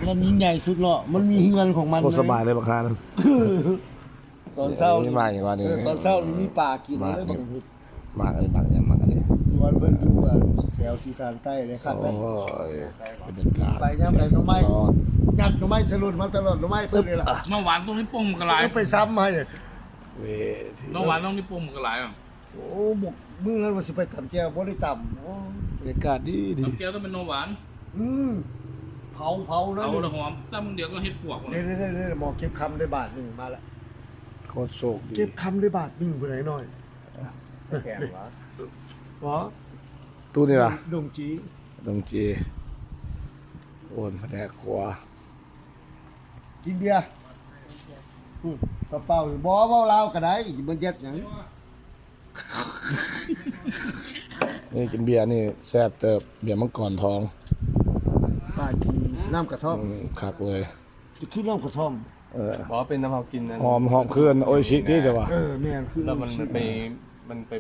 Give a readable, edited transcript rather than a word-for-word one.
นั่นยิ่งใหญ่สุดเนาะมันมีเงินของมัน โคตรสบายเลยบางครั้ง ตอนเช้า นี่มาอย่างว่านี่ ตอนเช้านี่มีปลากินเลยบางที มากอะไรบางอย่างมากอันนี้ สวนเพิ่นอยู่แถวสีทางใต้เลยครับ โอ้ยบรรยากาศ ไปย่ำไปหน่อไม้ยัดหน่อไม้สลุดมาตลอดหน่อไม้เพิ่นนี่ล่ะ น้องหวานตรงนี้ปุ่มกระไร ก็ไปซ้ำให้ เวที น้องหวานตรงนี้ปุ่มกระไรอ่ะ โอ้บุกมื้อนั้นว่าสิไปทำแก้วบ่ได้ต่ำโอ้ บรรยากาศดีดี น้ำแก้วต้องเป็นน้องหวาน อืมเผานะ เอาละหอมถ้ามึงเดียวก็เฮ็ดปวก เด้ๆๆหมอเก็บคำได้บาทหนึงมาแล้ว โคตรโชคดี เก็บคำได้บาทหนึงไปไหนหน่อย แกงวะ หมอ ตู้นี่ล่ะ ดงจี ดงจีโอนแผนกครัว กินเบียร์เปล่าๆบ่เว้าลาวก็ได้บ่เจ็ดหยัง นี่กินเบียร์นี่แซ่บเติบเบียร์มังกรทอง ป้ากินน้ำกระท่อม คักเลย จะขึ้นน้ำกระท่อม บอกว่าเป็นน้ำเผากินนั่น หอมเคลื่อนโออิชินี่จ้ะวะ แม่นคือ แล้วมันไป